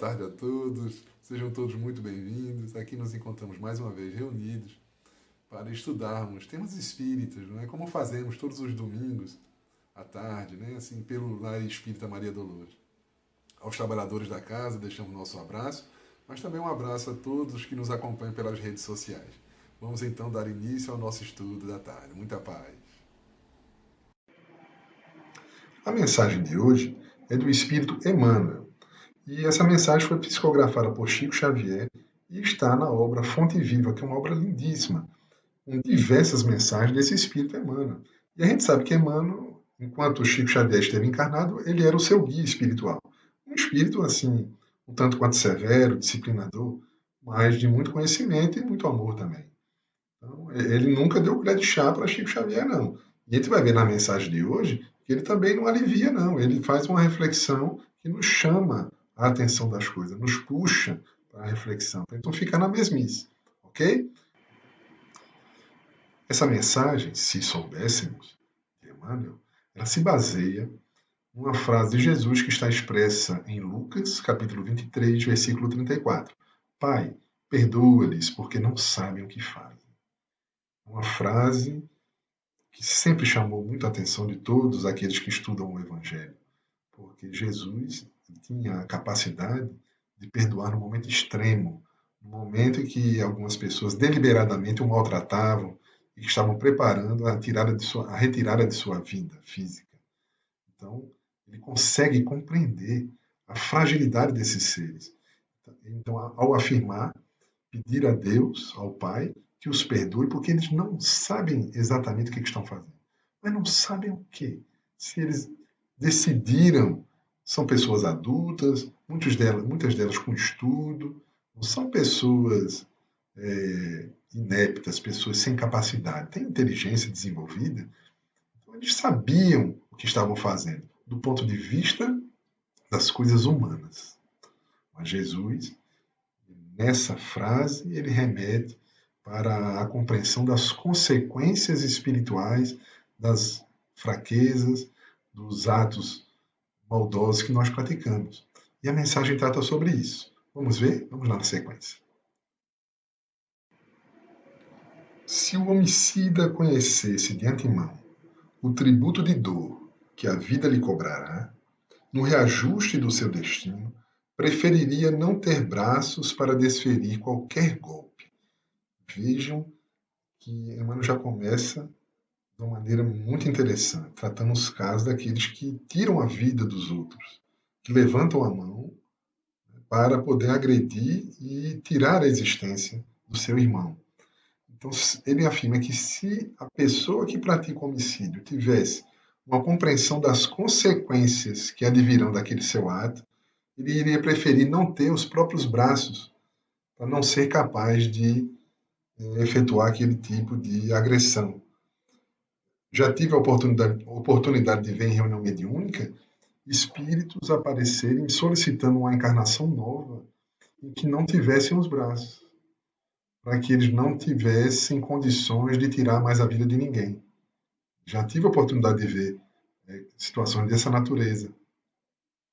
tarde a todos. Sejam todos muito bem-vindos. Aqui nos encontramos mais uma vez reunidos para estudarmos temas espíritas, não é? Como fazemos todos os domingos à tarde, né? Assim, pelo Lar Espírita Maria Dolores. Aos trabalhadores da casa, deixamos nosso abraço, mas também um abraço a todos que nos acompanham pelas redes sociais. Vamos então dar início ao nosso estudo da tarde. Muita paz. A mensagem de hoje é do Espírito Emmanuel, e essa mensagem foi psicografada por Chico Xavier e está na obra Fonte Viva, que é uma obra lindíssima, com diversas mensagens desse Espírito Emmanuel. E a gente sabe que Emmanuel, enquanto Chico Xavier esteve encarnado, ele era o seu guia espiritual. Um espírito, assim, um tanto quanto severo, disciplinador, mas de muito conhecimento e muito amor também. Então, ele nunca deu colher de chá para Chico Xavier, não. E a gente vai ver na mensagem de hoje que ele também não alivia, não. Ele faz uma reflexão que nos chama a atenção das coisas, nos puxa para a reflexão. Então fica na mesmice, ok? Essa mensagem, se soubéssemos, de Emmanuel, ela se baseia numa frase de Jesus que está expressa em Lucas, capítulo 23, versículo 34. Pai, perdoa-lhes, porque não sabem o que fazem. Uma frase que sempre chamou muito a atenção de todos aqueles que estudam o Evangelho, porque Jesus tinha a capacidade de perdoar no momento extremo, no momento em que algumas pessoas deliberadamente o maltratavam e que estavam preparando a retirada de sua vida física. Então, ele consegue compreender a fragilidade desses seres. Então, ao afirmar, pedir a Deus, ao Pai, que os perdoe, porque eles não sabem exatamente o que estão fazendo. Mas não sabem o quê? Se eles decidiram, são pessoas adultas, muitas delas com estudo, não são pessoas ineptas, pessoas sem capacidade, têm inteligência desenvolvida. Então, eles sabiam o que estavam fazendo, do ponto de vista das coisas humanas. Mas Jesus, nessa frase, ele remete para a compreensão das consequências espirituais das fraquezas, dos atos maldosos que nós praticamos. E a mensagem trata sobre isso. Vamos ver? Vamos lá na sequência. Se o homicida conhecesse de antemão o tributo de dor que a vida lhe cobrará, no reajuste do seu destino, preferiria não ter braços para desferir qualquer golpe. Vejam que Emmanuel já começa de uma maneira muito interessante, tratando os casos daqueles que tiram a vida dos outros, que levantam a mão para poder agredir e tirar a existência do seu irmão. Então, ele afirma que se a pessoa que pratica o homicídio tivesse uma compreensão das consequências que advirão daquele seu ato, ele iria preferir não ter os próprios braços para não ser capaz de efetuar aquele tipo de agressão. Já tive a oportunidade de ver em reunião mediúnica espíritos aparecerem solicitando uma encarnação nova em que não tivessem os braços, para que eles não tivessem condições de tirar mais a vida de ninguém. Já tive a oportunidade de ver situações dessa natureza,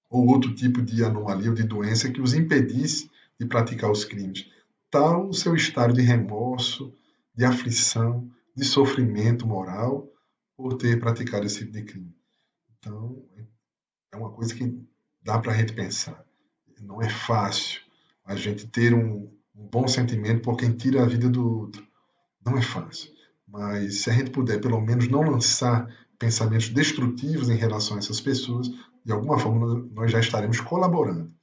ou outro tipo de anomalia ou de doença que os impedisse de praticar os crimes. Tal o seu estado de remorso, de aflição, de sofrimento moral por ter praticado esse tipo de crime. Então, é uma coisa que dá para a gente pensar. Não é fácil a gente ter um bom sentimento por quem tira a vida do outro. Não é fácil. Mas se a gente puder, pelo menos, não lançar pensamentos destrutivos em relação a essas pessoas, de alguma forma nós já estaremos colaborando.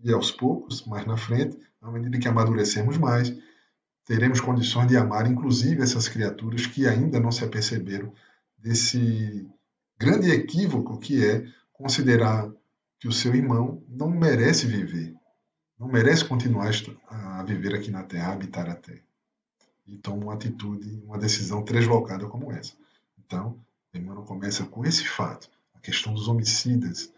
E aos poucos, mais na frente, à medida que amadurecermos mais, teremos condições de amar, inclusive, essas criaturas que ainda não se aperceberam desse grande equívoco que é considerar que o seu irmão não merece viver, não merece continuar a viver aqui na Terra, a habitar a Terra. E toma uma atitude, uma decisão translocada como essa. Então, Emmanuel começa com esse fato, a questão dos homicidas,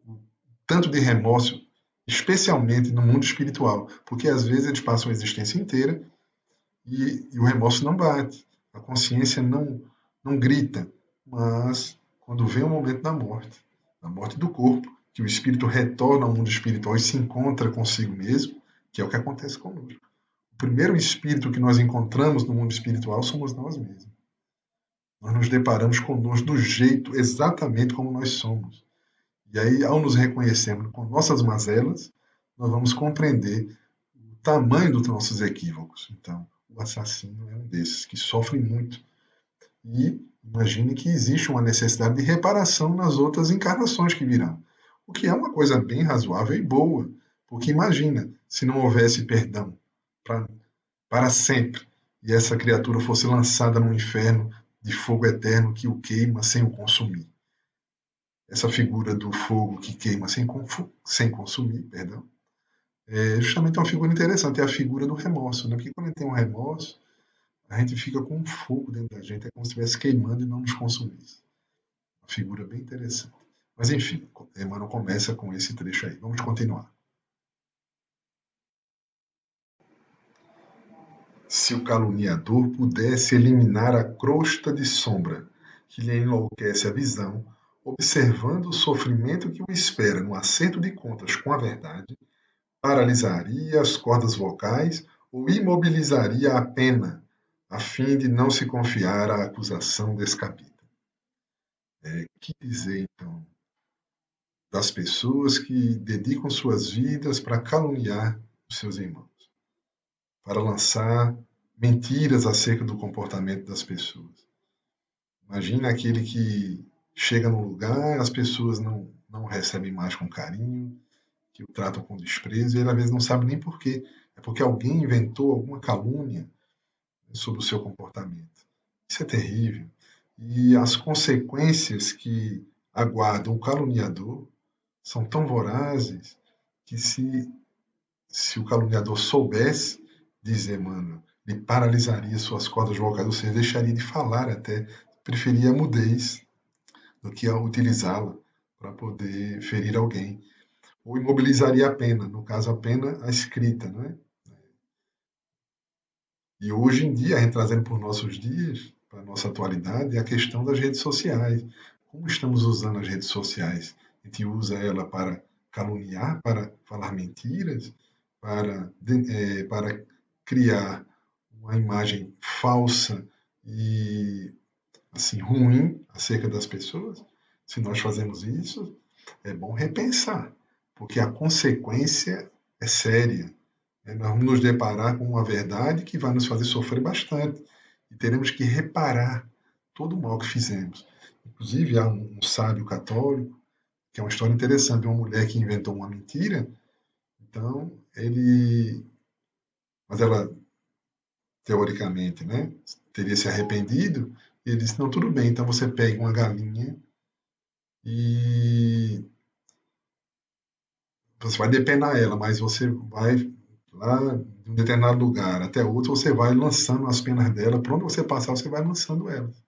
o tanto de remorso, especialmente no mundo espiritual, porque às vezes eles passam a existência inteira e o remorso não bate, a consciência não grita, mas quando vem o momento da morte do corpo, que o espírito retorna ao mundo espiritual e se encontra consigo mesmo, que é o que acontece conosco. O primeiro espírito que nós encontramos no mundo espiritual somos nós mesmos. Nós nos deparamos conosco do jeito exatamente como nós somos. E aí, ao nos reconhecermos com nossas mazelas, nós vamos compreender o tamanho dos nossos equívocos. Então, o assassino é um desses que sofre muito. E imagine que existe uma necessidade de reparação nas outras encarnações que virão. O que é uma coisa bem razoável e boa. Porque imagina, se não houvesse perdão para sempre, e essa criatura fosse lançada no inferno de fogo eterno que o queima sem o consumir. Essa figura do fogo que queima sem consumir, perdão, é justamente uma figura interessante, é a figura do remorso, né? Porque quando a gente tem um remorso, a gente fica com um fogo dentro da gente, é como se estivesse queimando e não nos consumisse. Uma figura bem interessante. Mas enfim, Emmanuel começa com esse trecho aí. Vamos continuar. Se o caluniador pudesse eliminar a crosta de sombra que lhe enlouquece a visão, observando o sofrimento que o espera no acerto de contas com a verdade, paralisaria as cordas vocais ou imobilizaria a pena, a fim de não se confiar à acusação descabida. Que dizer, então, das pessoas que dedicam suas vidas para caluniar os seus irmãos, para lançar mentiras acerca do comportamento das pessoas? Imagina aquele que chega no lugar, as pessoas não recebem mais com carinho, que o tratam com desprezo, e ele às vezes não sabe nem por quê. É porque alguém inventou alguma calúnia sobre o seu comportamento. Isso é terrível. E as consequências que aguardam o caluniador são tão vorazes que se o caluniador soubesse, diz Emmanuel, ele paralisaria suas cordas vocais, ou seja, deixaria de falar até, preferia a mudez do que a utilizá-la para poder ferir alguém. Ou imobilizaria a pena, no caso a pena a escrita, não é? E hoje em dia, a gente trazendo para os nossos dias, para a nossa atualidade, é a questão das redes sociais. Como estamos usando as redes sociais? A gente usa ela para caluniar, para falar mentiras, para criar uma imagem falsa e assim ruim acerca das pessoas. Se nós fazemos isso, é bom repensar, porque a consequência é séria. Nós vamos nos deparar com uma verdade que vai nos fazer sofrer bastante e teremos que reparar todo o mal que fizemos. Inclusive, há um sábio católico, que é uma história interessante, de uma mulher que inventou uma mentira. Então, mas ela, teoricamente, né, teria se arrependido, e ele disse, não, tudo bem, então você pega uma galinha e você vai depenar ela, mas você vai lá de um determinado lugar até outro, você vai lançando as penas dela, por onde você passar, você vai lançando elas,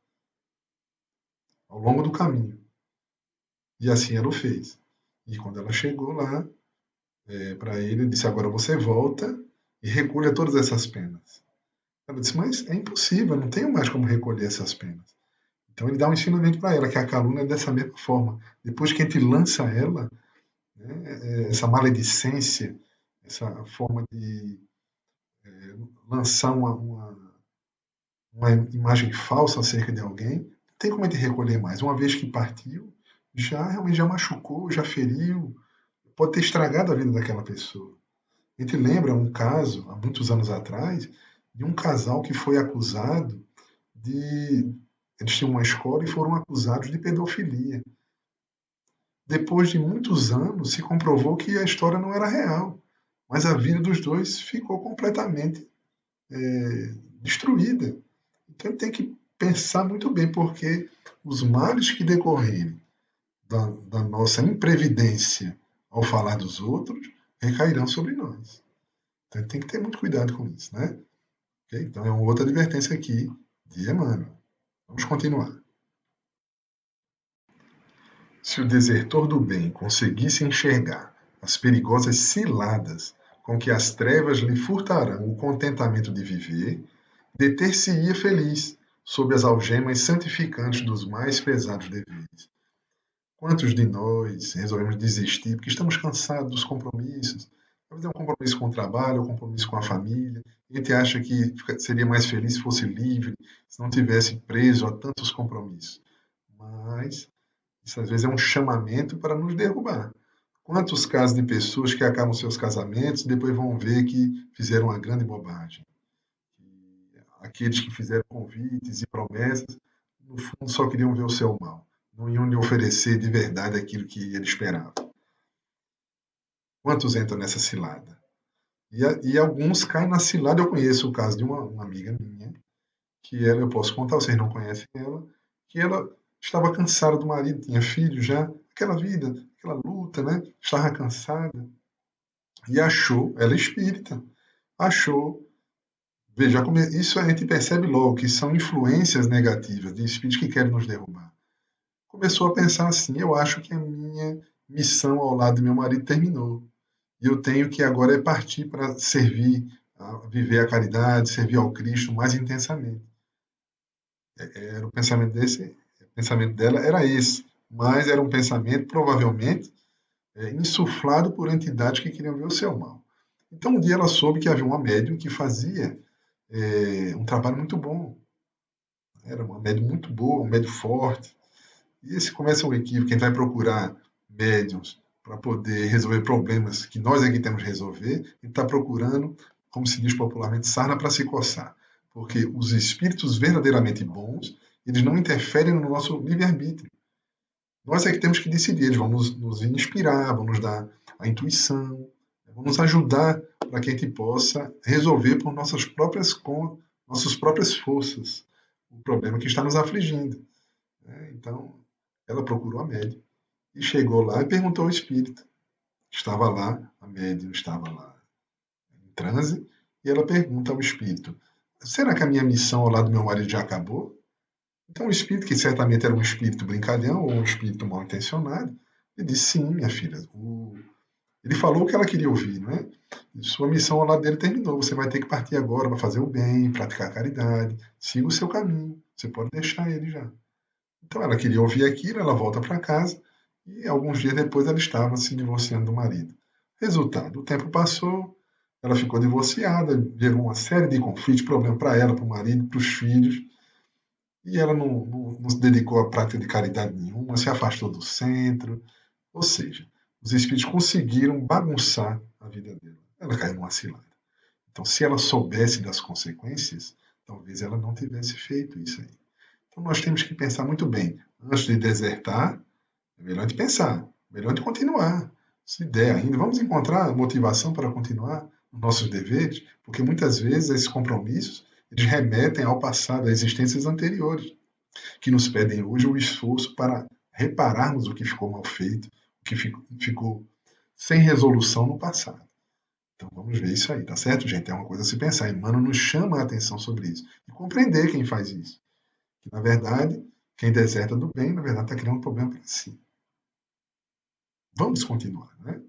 ao longo do caminho. E assim ela o fez. E quando ela chegou lá, para ele, ele disse, agora você volta e recolha todas essas penas. Ela disse, mas é impossível, eu não tenho mais como recolher essas penas. Então ele dá um ensinamento para ela, que a calúnia é dessa mesma forma. Depois que a gente lança ela, né, essa maledicência, essa forma de lançar uma imagem falsa acerca de alguém, não tem como a gente recolher mais. Uma vez que partiu, realmente já machucou, já feriu, pode ter estragado a vida daquela pessoa. A gente lembra um caso, há muitos anos atrás, de um casal que foi acusado de. Eles tinham uma escola e foram acusados de pedofilia. Depois de muitos anos, se comprovou que a história não era real, mas a vida dos dois ficou completamente destruída. Então tem que pensar muito bem, porque os males que decorrerem da nossa imprevidência ao falar dos outros recairão sobre nós. Então tem que ter muito cuidado com isso, né? Okay? Então é uma outra advertência aqui de Emmanuel. Vamos continuar. Se o desertor do bem conseguisse enxergar as perigosas ciladas com que as trevas lhe furtarão o contentamento de viver, deter-se-ia feliz sob as algemas santificantes dos mais pesados deveres. Quantos de nós resolvemos desistir porque estamos cansados dos compromissos? Talvez é um compromisso com o trabalho, um compromisso com a família. A gente acha que seria mais feliz se fosse livre, se não tivesse preso a tantos compromissos. Mas isso às vezes é um chamamento para nos derrubar. Quantos casos de pessoas que acabam seus casamentos e depois vão ver que fizeram uma grande bobagem? Aqueles que fizeram convites e promessas, no fundo só queriam ver o seu mal. Não iam lhe oferecer de verdade aquilo que ele esperava. Quantos entram nessa cilada? E alguns caem na cilada. Eu conheço o caso de uma amiga minha, que ela, eu posso contar, vocês não conhecem ela, que ela estava cansada do marido, tinha filho já, aquela vida, aquela luta, né? Estava cansada e achou, ela é espírita, achou, veja, isso a gente percebe logo que são influências negativas de espíritos que querem nos derrubar. Começou a pensar assim, eu acho que a minha missão ao lado do meu marido terminou. E eu tenho que agora é partir para servir, a viver a caridade, servir ao Cristo mais intensamente. Era o pensamento desse, o pensamento dela era esse, mas era um pensamento provavelmente insuflado por entidades que queriam ver o seu mal. Então um dia ela soube que havia uma médium que fazia um trabalho muito bom. Era uma médium muito boa, um médium forte. E esse começa um equívoco, quem vai procurar médiums para poder resolver problemas que nós aqui temos que resolver, e está procurando, como se diz popularmente, sarna para se coçar. Porque os espíritos verdadeiramente bons, eles não interferem no nosso livre-arbítrio. Nós é que temos que decidir, eles vão nos inspirar, vão nos dar a intuição, vão nos ajudar para que a gente possa resolver por nossas próprias forças o problema que está nos afligindo. Então, ela procurou a médium e chegou lá e perguntou ao espírito. Estava lá, a médium estava lá em transe, e ela pergunta ao espírito: será que a minha missão ao lado do meu marido já acabou? Então, o espírito, que certamente era um espírito brincalhão ou um espírito mal intencionado, ele disse: sim, minha filha. Ele falou o que ela queria ouvir, não é? Sua missão ao lado dele terminou. Você vai ter que partir agora para fazer o bem, praticar a caridade. Siga o seu caminho. Você pode deixar ele já. Então ela queria ouvir aquilo, ela volta para casa e alguns dias depois ela estava se divorciando do marido. Resultado, o tempo passou, ela ficou divorciada, gerou uma série de conflitos, problemas para ela, para o marido, para os filhos, e ela não se dedicou à prática de caridade nenhuma, se afastou do centro, ou seja, os espíritos conseguiram bagunçar a vida dela. Ela caiu numa cilada. Então, se ela soubesse das consequências, talvez ela não tivesse feito isso aí. Então nós temos que pensar muito bem. Antes de desertar, é melhor de pensar, melhor de continuar. Se der ainda, vamos encontrar motivação para continuar os nossos deveres, porque muitas vezes esses compromissos eles remetem ao passado, a existências anteriores, que nos pedem hoje o esforço para repararmos o que ficou mal feito, o que ficou sem resolução no passado. Então vamos ver isso aí, tá certo, gente? É uma coisa a se pensar. Emmanuel nos chama a atenção sobre isso e compreender quem faz isso. Que, na verdade, quem deserta do bem, na verdade, está criando um problema para si. Vamos continuar, né?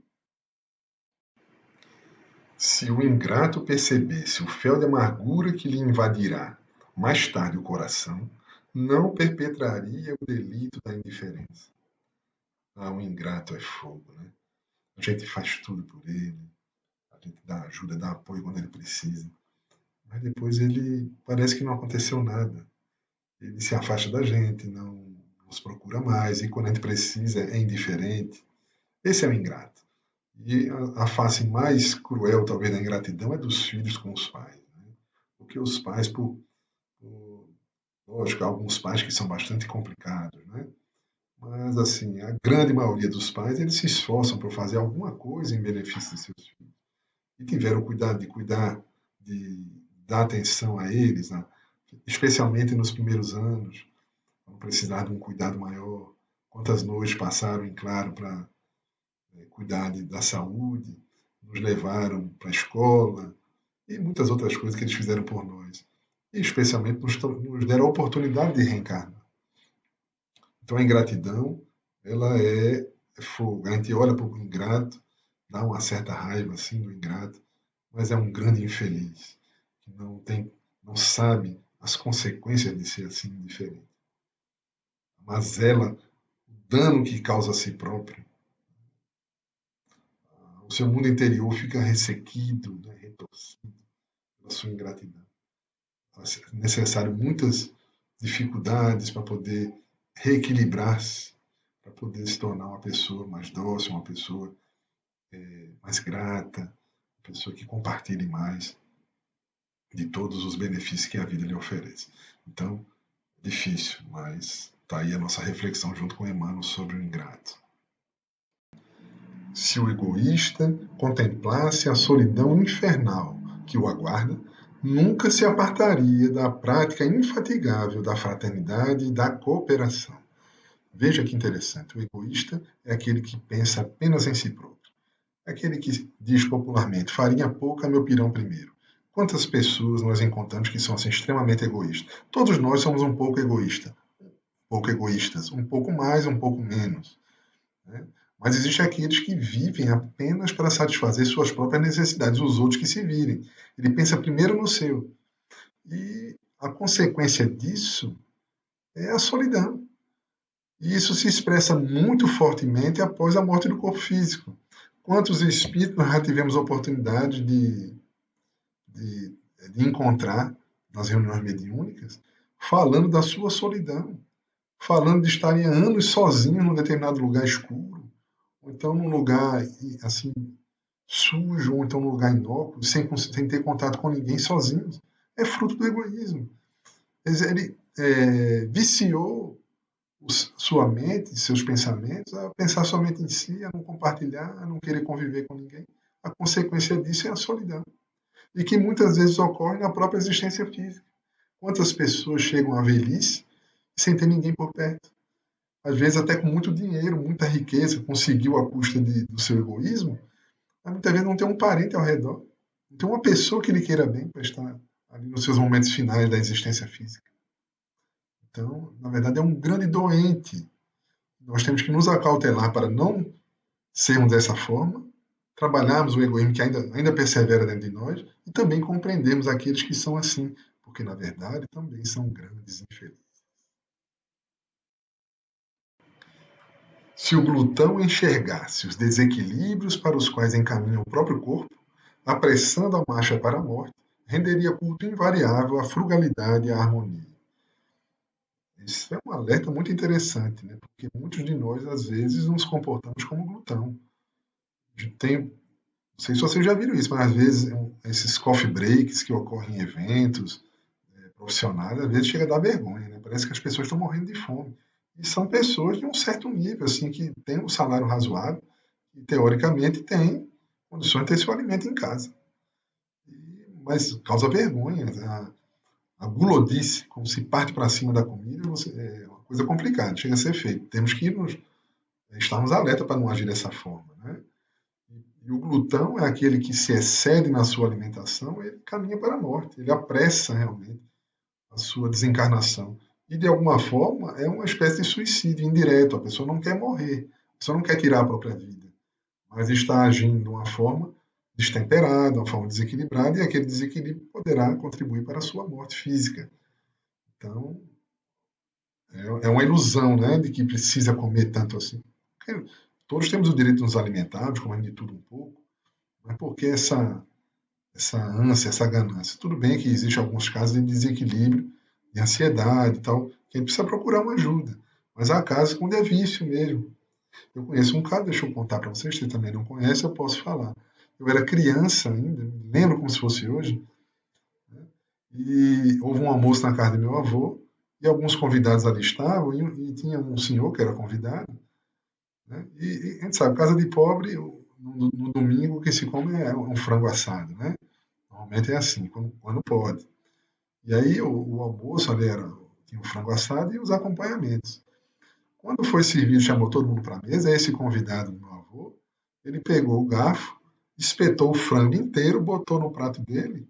Se o ingrato percebesse o fel de amargura que lhe invadirá mais tarde o coração, não perpetraria o delito da indiferença. Ah, o ingrato é fogo, né? A gente faz tudo por ele, a gente dá ajuda, dá apoio quando ele precisa, mas depois ele parece que não aconteceu nada. Ele se afasta da gente, não nos procura mais, e quando a gente precisa é indiferente. Esse é o ingrato. E a face mais cruel, talvez, da ingratidão é dos filhos com os pais. Né? Porque os pais, lógico, há alguns pais que são bastante complicados, né? Mas, assim, a grande maioria dos pais, eles se esforçam por fazer alguma coisa em benefício de seus filhos. E tiveram o cuidado de cuidar, de dar atenção a eles, né? Especialmente nos primeiros anos, vão precisar de um cuidado maior. Quantas noites passaram em claro para cuidar da saúde, nos levaram para a escola e muitas outras coisas que eles fizeram por nós. E especialmente nos deram a oportunidade de reencarnar. Então a ingratidão, ela é fogo. A gente olha para o ingrato, dá uma certa raiva assim do ingrato, mas é um grande infeliz que não sabe as consequências de ser assim diferente. A mazela, o dano que causa a si próprio. O seu mundo interior fica ressequido, né, retorcido pela sua ingratidão. É necessário muitas dificuldades para poder reequilibrar-se, para poder se tornar uma pessoa mais dócil, uma pessoa mais grata, uma pessoa que compartilhe mais de todos os benefícios que a vida lhe oferece. Então, difícil, mas está aí a nossa reflexão junto com Emmanuel sobre o ingrato. Se o egoísta contemplasse a solidão infernal que o aguarda, nunca se apartaria da prática infatigável da fraternidade e da cooperação. Veja que interessante, o egoísta é aquele que pensa apenas em si próprio. É aquele que diz popularmente, farinha pouca, meu pirão primeiro. Quantas pessoas nós encontramos que são assim, extremamente egoístas? Todos nós somos um pouco egoístas, um pouco mais, um pouco menos. Né? Mas existem aqueles que vivem apenas para satisfazer suas próprias necessidades, os outros que se virem. Ele pensa primeiro no seu. E a consequência disso é a solidão. E isso se expressa muito fortemente após a morte do corpo físico. Quantos espíritos nós já tivemos oportunidade de, de encontrar nas reuniões mediúnicas, falando da sua solidão, falando de estarem anos sozinhos num determinado lugar escuro, ou então num lugar assim sujo, ou então num lugar inócuo, sem ter contato com ninguém, sozinhos. É fruto do egoísmo. Ele viciou sua mente, seus pensamentos, a pensar somente em si, a não compartilhar, a não querer conviver com ninguém. A consequência disso é a solidão. E que muitas vezes ocorre na própria existência física. Quantas pessoas chegam à velhice sem ter ninguém por perto? Às vezes até com muito dinheiro, muita riqueza, conseguiu à custa do seu egoísmo, mas muitas vezes não tem um parente ao redor. Não tem uma pessoa que lhe queira bem para estar ali nos seus momentos finais da existência física. Então, na verdade, é um grande doente. Nós temos que nos acautelar para não sermos dessa forma, trabalharmos o egoísmo que ainda persevera dentro de nós e também compreendermos aqueles que são assim, porque na verdade também são grandes infelizes. Se o glutão enxergasse os desequilíbrios para os quais encaminha o próprio corpo, apressando a marcha para a morte, renderia culto invariável à frugalidade e à harmonia. Isso é um alerta muito interessante, né? Porque muitos de nós, às vezes, nos comportamos como glutão. Não sei se vocês já viram isso, mas às vezes esses coffee breaks que ocorrem em eventos profissionais, às vezes chega a dar vergonha, né? Parece que as pessoas estão morrendo de fome. E são pessoas de um certo nível, assim, que têm um salário razoável e, teoricamente, têm condições de ter seu alimento em casa. Mas causa vergonha. A gulodice, como se parte para cima da comida, é uma coisa complicada, chega a ser feito. Temos que estarmos alerta para não agir dessa forma, né? E o glutão é aquele que se excede na sua alimentação, ele caminha para a morte, ele apressa realmente a sua desencarnação. E, de alguma forma, é uma espécie de suicídio indireto. A pessoa não quer morrer, a pessoa não quer tirar a própria vida, mas está agindo de uma forma destemperada, uma forma desequilibrada, e aquele desequilíbrio poderá contribuir para a sua morte física. Então, é uma ilusão, né, de que precisa comer tanto assim. Porque todos temos o direito de nos alimentarmos, comendo de tudo um pouco, mas por que essa ânsia, essa ganância? Tudo bem que existem alguns casos de desequilíbrio, de ansiedade e tal, que a gente precisa procurar uma ajuda. Mas há casos onde é vício mesmo. Eu conheço um caso, deixa eu contar para vocês, se também não conhece, eu posso falar. Eu era criança ainda, me lembro como se fosse hoje, e houve um almoço na casa do meu avô, e alguns convidados ali estavam, e tinha um senhor que era convidado, né? E a gente sabe, casa de pobre, no domingo o que se come é um frango assado, né? Normalmente é assim, quando pode. E aí o almoço ali tinha o frango assado e os acompanhamentos. Quando foi servido, chamou todo mundo para a mesa, esse convidado do meu avô, ele pegou o garfo, espetou o frango inteiro, botou no prato dele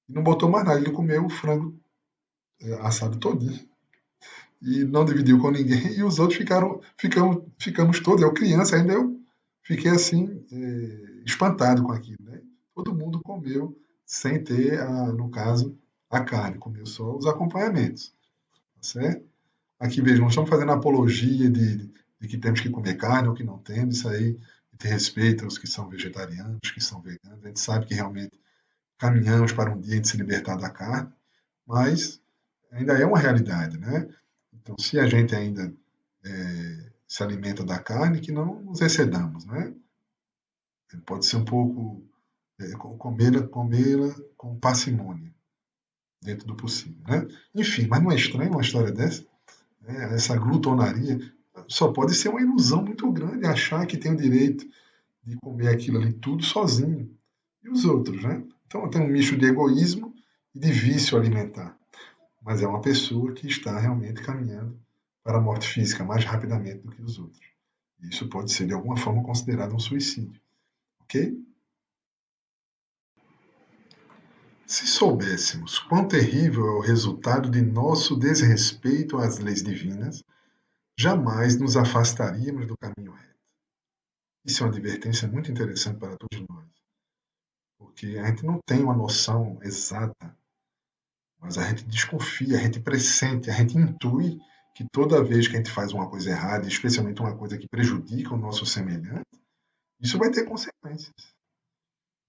e não botou mais nada. Ele comeu o frango assado todinho e não dividiu com ninguém. E os outros ficamos todos, eu criança ainda, eu fiquei assim, espantado com aquilo, né? Todo mundo comeu sem ter, no caso, a carne, comeu só os acompanhamentos, tá certo? Aqui, vejam, não estamos fazendo apologia de que temos que comer carne ou que não temos, isso aí a gente respeita os que são vegetarianos, que são veganos, a gente sabe que realmente caminhamos para um dia de se libertar da carne, mas ainda é uma realidade, né? Então, se a gente ainda se alimenta da carne, que não nos excedamos, né? Pode ser um pouco comê-la com parcimônia, dentro do possível, né? Enfim, mas não é estranho uma história dessa? Né? Essa glutonaria só pode ser uma ilusão muito grande achar que tem o direito de comer aquilo ali tudo sozinho. E os outros, né? Então tem um misto de egoísmo e de vício alimentar. Mas é uma pessoa que está realmente caminhando para a morte física mais rapidamente do que os outros. Isso pode ser, de alguma forma, considerado um suicídio. Ok? Se soubéssemos quão terrível é o resultado de nosso desrespeito às leis divinas, jamais nos afastaríamos do caminho reto. Isso é uma advertência muito interessante para todos nós, porque a gente não tem uma noção exata, mas a gente desconfia, a gente pressente, a gente intui que toda vez que a gente faz uma coisa errada, especialmente uma coisa que prejudica o nosso semelhante, isso vai ter consequências.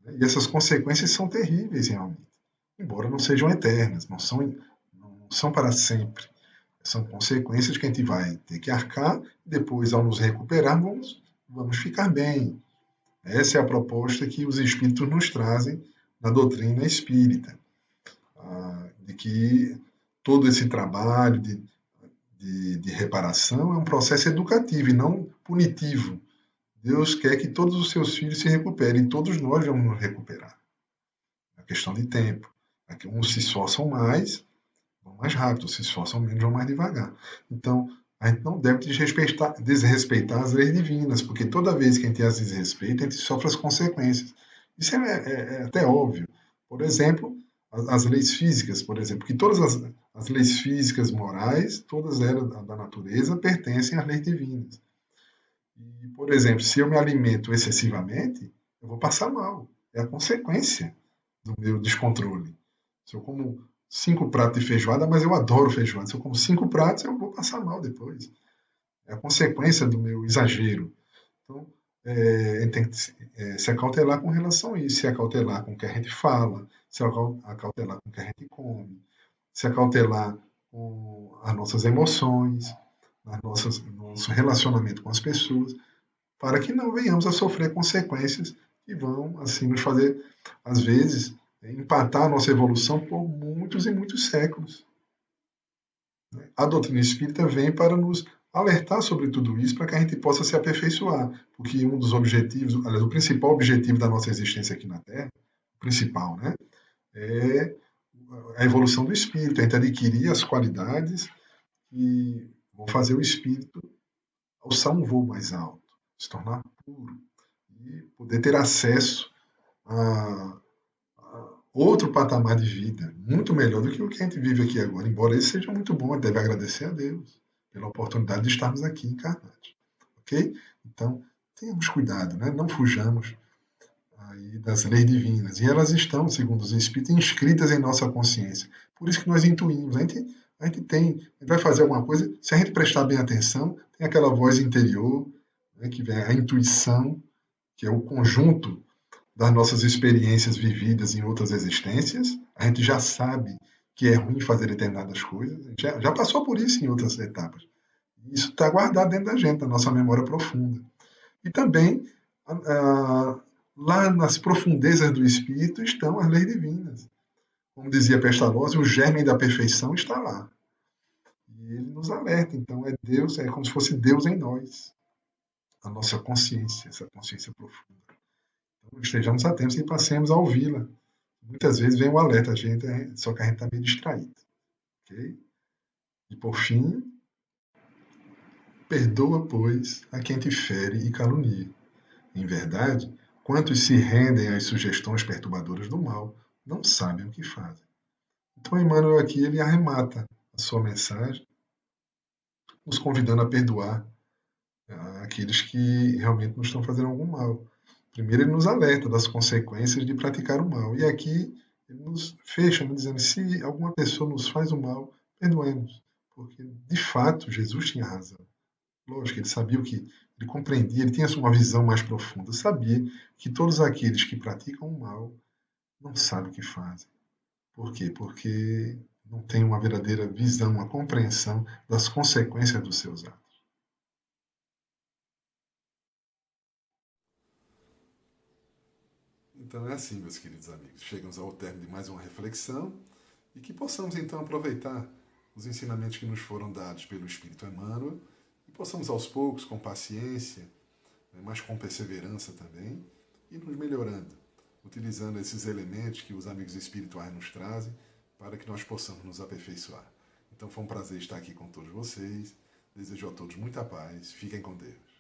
Né? E essas consequências são terríveis realmente, embora não sejam eternas, não são para sempre. São consequências que a gente vai ter que arcar, depois, ao nos recuperar, vamos ficar bem. Essa é a proposta que os espíritos nos trazem na doutrina espírita, de que todo esse trabalho de reparação é um processo educativo e não punitivo. Deus quer que todos os seus filhos se recuperem e todos nós vamos nos recuperar. É uma questão de tempo. Aqui uns se esforçam mais, vão mais rápido, se esforçam menos, vão mais devagar. Então, a gente não deve desrespeitar as leis divinas, porque toda vez que a gente as desrespeita, a gente sofre as consequências. Isso é até óbvio. Por exemplo, as leis físicas, por exemplo, que todas as leis físicas, morais, todas elas da natureza, pertencem às leis divinas. E, por exemplo, se eu me alimento excessivamente, eu vou passar mal. É a consequência do meu descontrole. Se eu como 5 pratos de feijoada, mas eu adoro feijoada. Se eu como 5 pratos, eu vou passar mal depois. É a consequência do meu exagero. Então, a gente tem que se acautelar com relação a isso, se acautelar com o que a gente fala, se acautelar com o que a gente come, se acautelar com as nossas emoções, nosso relacionamento com as pessoas, para que não venhamos a sofrer consequências que vão, assim, nos fazer, às vezes, empatar a nossa evolução por muitos e muitos séculos. A doutrina espírita vem para nos alertar sobre tudo isso, para que a gente possa se aperfeiçoar, porque um dos objetivos, aliás, o principal objetivo da nossa existência aqui na Terra, o principal, né, é a evolução do espírito, a gente adquirir as qualidades que vão fazer o espírito alçar um voo mais alto, se tornar puro e poder ter acesso a outro patamar de vida, muito melhor do que o que a gente vive aqui agora, embora esse seja muito bom, a gente deve agradecer a Deus pela oportunidade de estarmos aqui encarnados, ok? Então, tenhamos cuidado, né? Não fujamos aí das leis divinas, e elas estão, segundo os Espíritos, inscritas em nossa consciência, por isso que nós intuímos, a gente vai fazer alguma coisa, se a gente prestar bem atenção, tem aquela voz interior, né, que vem a intuição, que é o conjunto das nossas experiências vividas em outras existências, a gente já sabe que é ruim fazer determinadas coisas, a gente já passou por isso em outras etapas. Isso está guardado dentro da gente, na nossa memória profunda. E também, lá nas profundezas do espírito estão as leis divinas. Como dizia Pestalozzi, o germe da perfeição está lá. E ele nos alerta, então é Deus, é como se fosse Deus em nós, a nossa consciência, essa consciência profunda. Então, estejamos atentos e passemos a ouvi-la. Muitas vezes vem um alerta, só que a gente está meio distraído. Okay? E por fim, perdoa, pois, a quem te fere e calunia. Em verdade, quantos se rendem às sugestões perturbadoras do mal, não sabem o que fazem. Então, Emmanuel aqui ele arremata a sua mensagem, nos convidando a perdoar aqueles que realmente nos estão fazendo algum mal. Primeiro, ele nos alerta das consequências de praticar o mal. E aqui ele nos fecha, dizendo: se alguma pessoa nos faz o mal, perdoemos, Porque, de fato, Jesus tinha razão. Lógico, ele sabia o que. Ele compreendia, ele tinha uma visão mais profunda. Sabia que todos aqueles que praticam o mal não sabem o que fazem. Por quê? Porque não têm uma verdadeira visão, uma compreensão das consequências dos seus atos. Então é assim, meus queridos amigos. Chegamos ao término de mais uma reflexão e que possamos então aproveitar os ensinamentos que nos foram dados pelo Espírito Emmanuel e possamos aos poucos, com paciência, mas com perseverança também, ir nos melhorando, utilizando esses elementos que os amigos espirituais nos trazem para que nós possamos nos aperfeiçoar. Então foi um prazer estar aqui com todos vocês. Desejo a todos muita paz. Fiquem com Deus.